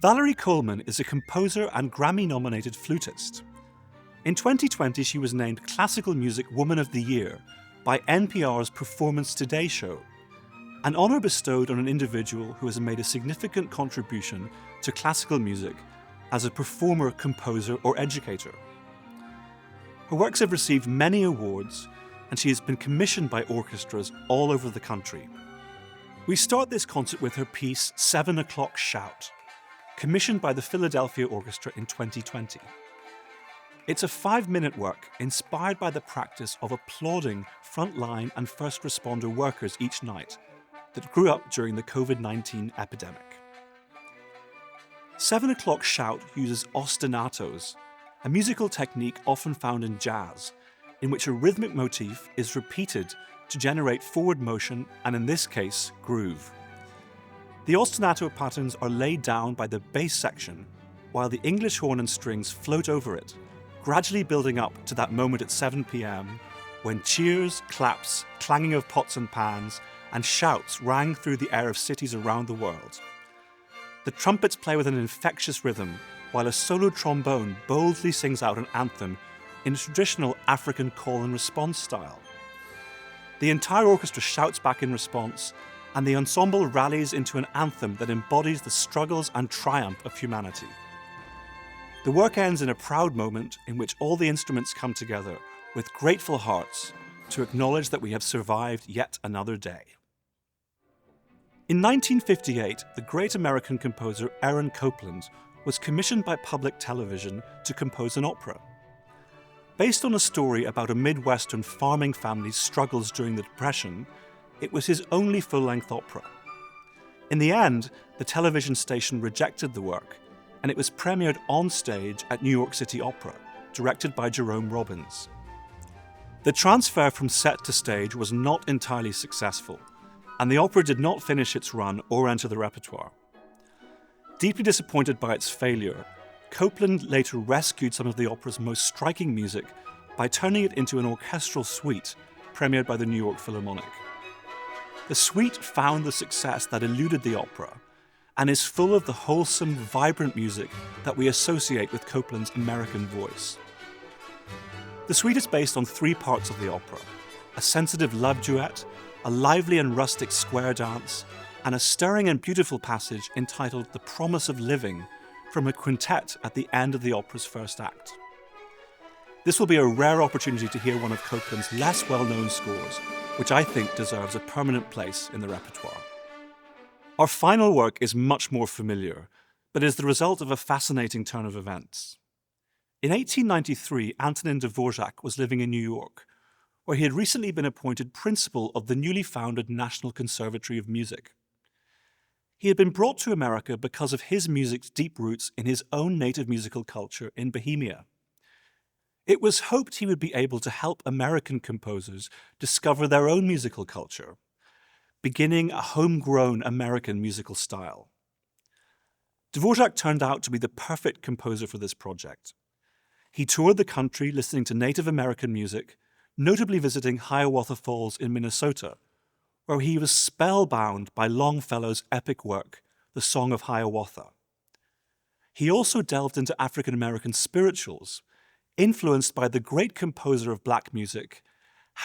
Valerie Coleman is a composer and Grammy-nominated flutist. In 2020, she was named Classical Music Woman of the Year by NPR's Performance Today show, an honour bestowed on an individual who has made a significant contribution to classical music as a performer, composer, or educator. Her works have received many awards, and she has been commissioned by orchestras all over the country. We start this concert with her piece 7 O'Clock Shout, commissioned by the Philadelphia Orchestra in 2020. It's a 5-minute work inspired by the practice of applauding frontline and first responder workers each night that grew up during the COVID-19 epidemic. 7 O'Clock Shout uses ostinatos, a musical technique often found in jazz, in which a rhythmic motif is repeated to generate forward motion and, in this case, groove. The ostinato patterns are laid down by the bass section, while the English horn and strings float over it, gradually building up to that moment at 7 p.m. when cheers, claps, clanging of pots and pans, and shouts rang through the air of cities around the world. The trumpets play with an infectious rhythm, while a solo trombone boldly sings out an anthem in a traditional African call and response style. The entire orchestra shouts back in response, and the ensemble rallies into an anthem that embodies the struggles and triumph of humanity. The work ends in a proud moment in which all the instruments come together with grateful hearts to acknowledge that we have survived yet another day. In 1958, the great American composer Aaron Copland was commissioned by public television to compose an opera. Based on a story about a Midwestern farming family's struggles during the Depression, it was his only full-length opera. In the end, the television station rejected the work, and it was premiered on stage at New York City Opera, directed by Jerome Robbins. The transfer from set to stage was not entirely successful, and the opera did not finish its run or enter the repertoire. Deeply disappointed by its failure, Copland later rescued some of the opera's most striking music by turning it into an orchestral suite premiered by the New York Philharmonic. The suite found the success that eluded the opera and is full of the wholesome, vibrant music that we associate with Copland's American voice. The suite is based on 3 parts of the opera: a sensitive love duet, a lively and rustic square dance, and a stirring and beautiful passage entitled The Promise of Living from a quintet at the end of the opera's first act. This will be a rare opportunity to hear one of Copland's less well-known scores, which I think deserves a permanent place in the repertoire. Our final work is much more familiar, but is the result of a fascinating turn of events. In 1893, Antonín Dvořák was living in New York, where he had recently been appointed principal of the newly founded National Conservatory of Music. He had been brought to America because of his music's deep roots in his own native musical culture in Bohemia. It was hoped he would be able to help American composers discover their own musical culture, beginning a homegrown American musical style. Dvořák turned out to be the perfect composer for this project. He toured the country listening to Native American music, notably visiting Hiawatha Falls in Minnesota, where he was spellbound by Longfellow's epic work, The Song of Hiawatha. He also delved into African American spirituals, influenced by the great composer of black music,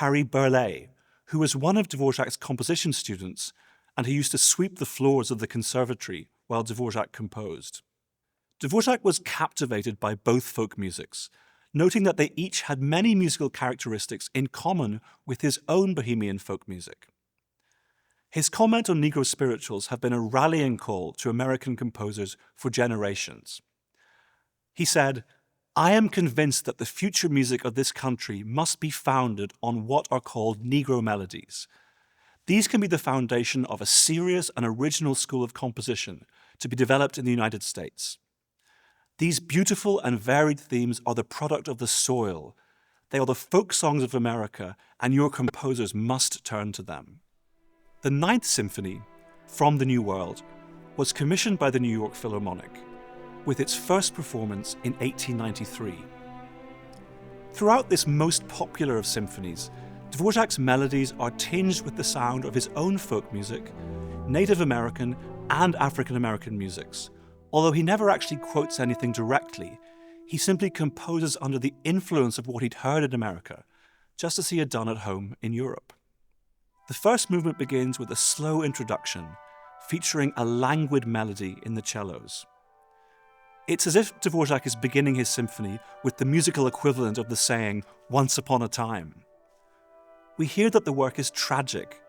Harry Burleigh, who was one of Dvořák's composition students and who used to sweep the floors of the conservatory while Dvořák composed. Dvořák was captivated by both folk musics, noting that they each had many musical characteristics in common with his own Bohemian folk music. His comment on Negro spirituals have been a rallying call to American composers for generations. He said, "I am convinced that the future music of this country must be founded on what are called Negro melodies. These can be the foundation of a serious and original school of composition to be developed in the United States. These beautiful and varied themes are the product of the soil. They are the folk songs of America, and your composers must turn to them." The Ninth Symphony, From the New World, was commissioned by the New York Philharmonic, with its first performance in 1893. Throughout this most popular of symphonies, Dvořák's melodies are tinged with the sound of his own folk music, Native American and African American musics, Although he never actually quotes anything directly, he simply composes under the influence of what he'd heard in America, just as he had done at home in Europe. The first movement begins with a slow introduction, featuring a languid melody in the cellos. It's as if Dvořák is beginning his symphony with the musical equivalent of the saying, "Once upon a time." We hear that the work is tragic.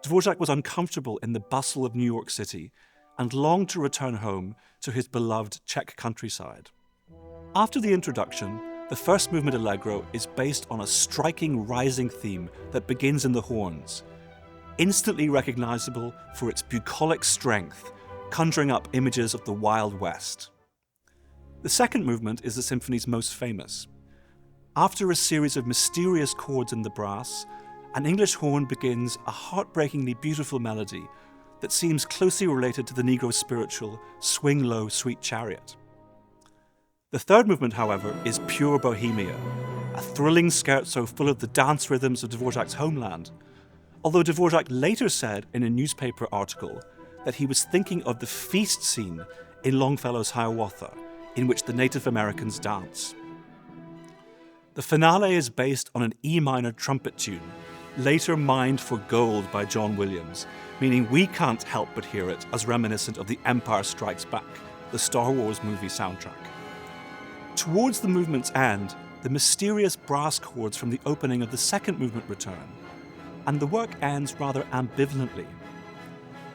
Dvořák was uncomfortable in the bustle of New York City and longed to return home to his beloved Czech countryside. After the introduction, the first movement allegro is based on a striking rising theme that begins in the horns, instantly recognizable for its bucolic strength, conjuring up images of the Wild West. The second movement is the symphony's most famous. After a series of mysterious chords in the brass, an English horn begins a heartbreakingly beautiful melody that seems closely related to the Negro spiritual "Swing Low, Sweet Chariot." The third movement, however, is pure Bohemia, a thrilling scherzo full of the dance rhythms of Dvořák's homeland, although Dvořák later said in a newspaper article that he was thinking of the feast scene in Longfellow's Hiawatha, in which the Native Americans dance. The finale is based on an E minor trumpet tune, later mined for gold by John Williams, meaning we can't help but hear it as reminiscent of The Empire Strikes Back, the Star Wars movie soundtrack. Towards the movement's end, the mysterious brass chords from the opening of the second movement return, and the work ends rather ambivalently.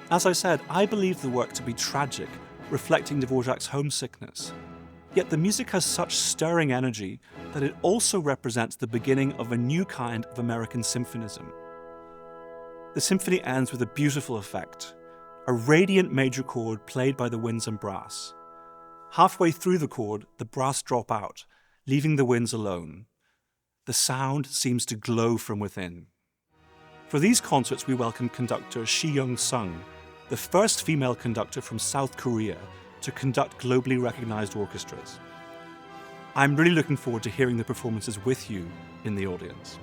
As I said, I believe the work to be tragic, reflecting Dvořák's homesickness. Yet the music has such stirring energy that it also represents the beginning of a new kind of American symphonism. The symphony ends with a beautiful effect, a radiant major chord played by the winds and brass. Halfway through the chord, the brass drop out, leaving the winds alone. The sound seems to glow from within. For these concerts, we welcome conductor Shiyeon Sung, the first female conductor from South Korea to conduct globally recognized orchestras. I'm really looking forward to hearing the performances with you in the audience.